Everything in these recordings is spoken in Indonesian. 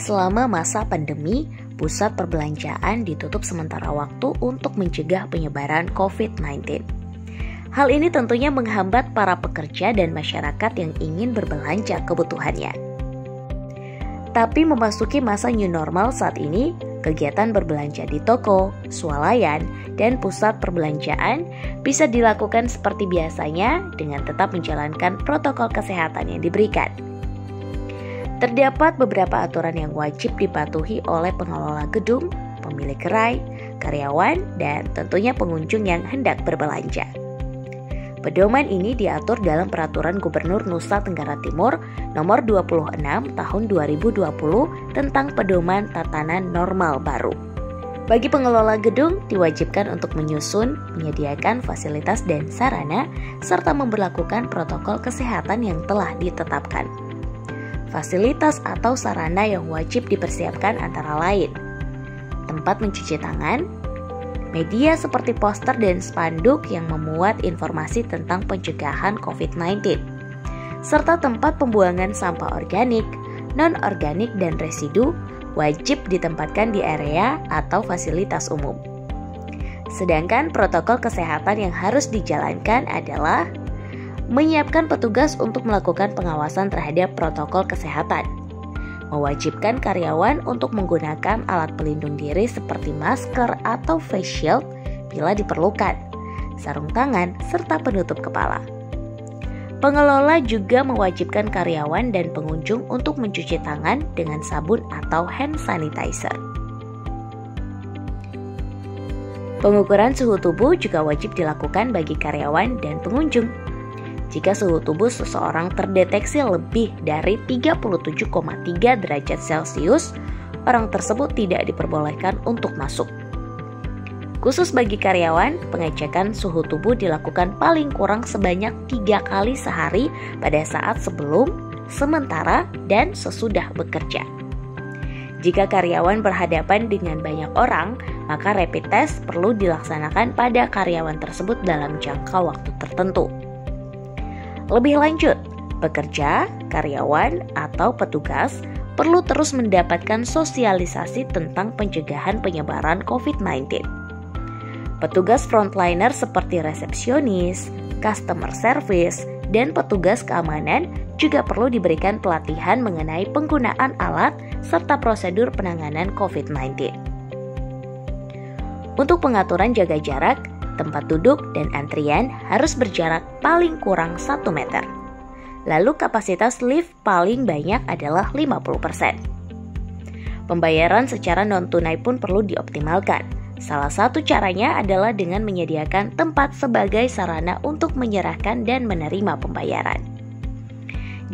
Selama masa pandemi, pusat perbelanjaan ditutup sementara waktu untuk mencegah penyebaran COVID-19. Hal ini tentunya menghambat para pekerja dan masyarakat yang ingin berbelanja kebutuhannya. Tapi memasuki masa new normal saat ini, kegiatan berbelanja di toko, swalayan, dan pusat perbelanjaan bisa dilakukan seperti biasanya dengan tetap menjalankan protokol kesehatan yang diberikan. Terdapat beberapa aturan yang wajib dipatuhi oleh pengelola gedung, pemilik gerai, karyawan, dan tentunya pengunjung yang hendak berbelanja. Pedoman ini diatur dalam Peraturan Gubernur Nusa Tenggara Timur Nomor 26 Tahun 2020 tentang Pedoman Tatanan Normal Baru. Bagi pengelola gedung diwajibkan untuk menyusun, menyediakan fasilitas dan sarana, serta memberlakukan protokol kesehatan yang telah ditetapkan. Fasilitas atau sarana yang wajib dipersiapkan antara lain tempat mencuci tangan, media seperti poster dan spanduk yang memuat informasi tentang pencegahan COVID-19, serta tempat pembuangan sampah organik, non-organik, dan residu wajib ditempatkan di area atau fasilitas umum. Sedangkan protokol kesehatan yang harus dijalankan adalah menyiapkan petugas untuk melakukan pengawasan terhadap protokol kesehatan, mewajibkan karyawan untuk menggunakan alat pelindung diri seperti masker atau face shield bila diperlukan, sarung tangan, serta penutup kepala. Pengelola juga mewajibkan karyawan dan pengunjung untuk mencuci tangan dengan sabun atau hand sanitizer. Pengukuran suhu tubuh juga wajib dilakukan bagi karyawan dan pengunjung. Jika suhu tubuh seseorang terdeteksi lebih dari 37,3 derajat Celcius, orang tersebut tidak diperbolehkan untuk masuk. Khusus bagi karyawan, pengecekan suhu tubuh dilakukan paling kurang sebanyak 3 kali sehari pada saat sebelum, sementara, dan sesudah bekerja. Jika karyawan berhadapan dengan banyak orang, maka rapid test perlu dilaksanakan pada karyawan tersebut dalam jangka waktu tertentu. Lebih lanjut, pekerja, karyawan, atau petugas perlu terus mendapatkan sosialisasi tentang pencegahan penyebaran COVID-19. Petugas frontliner seperti resepsionis, customer service, dan petugas keamanan juga perlu diberikan pelatihan mengenai penggunaan alat serta prosedur penanganan COVID-19. Untuk pengaturan jaga jarak, tempat duduk dan antrian harus berjarak paling kurang 1 meter. Lalu kapasitas lift paling banyak adalah 50%. Pembayaran secara non-tunai pun perlu dioptimalkan. Salah satu caranya adalah dengan menyediakan tempat sebagai sarana untuk menyerahkan dan menerima pembayaran.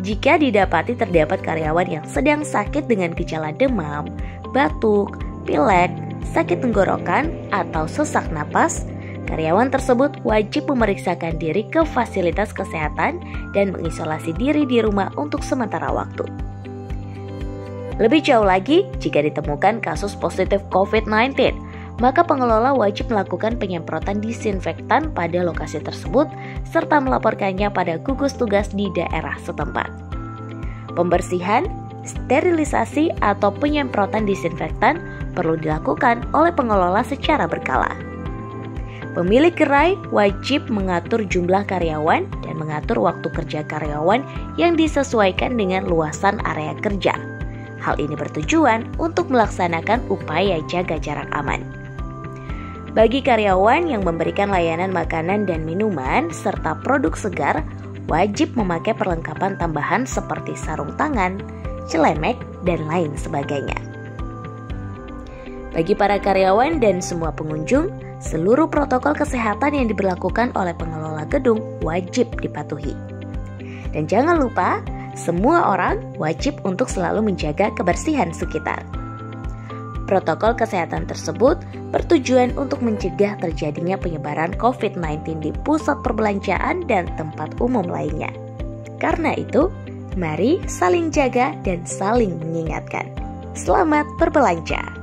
Jika didapati terdapat karyawan yang sedang sakit dengan gejala demam, batuk, pilek, sakit tenggorokan, atau sesak napas, karyawan tersebut wajib memeriksakan diri ke fasilitas kesehatan dan mengisolasi diri di rumah untuk sementara waktu. Lebih jauh lagi, jika ditemukan kasus positif COVID-19, maka pengelola wajib melakukan penyemprotan disinfektan pada lokasi tersebut serta melaporkannya pada gugus tugas di daerah setempat. Pembersihan, sterilisasi, atau penyemprotan disinfektan perlu dilakukan oleh pengelola secara berkala. Pemilik gerai wajib mengatur jumlah karyawan dan mengatur waktu kerja karyawan yang disesuaikan dengan luasan area kerja. Hal ini bertujuan untuk melaksanakan upaya jaga jarak aman. Bagi karyawan yang memberikan layanan makanan dan minuman serta produk segar, wajib memakai perlengkapan tambahan seperti sarung tangan, celemek, dan lain sebagainya. Bagi para karyawan dan semua pengunjung, seluruh protokol kesehatan yang diberlakukan oleh pengelola gedung wajib dipatuhi. Dan jangan lupa, semua orang wajib untuk selalu menjaga kebersihan sekitar. Protokol kesehatan tersebut bertujuan untuk mencegah terjadinya penyebaran COVID-19 di pusat perbelanjaan dan tempat umum lainnya. Karena itu, mari saling jaga dan saling mengingatkan. Selamat berbelanja!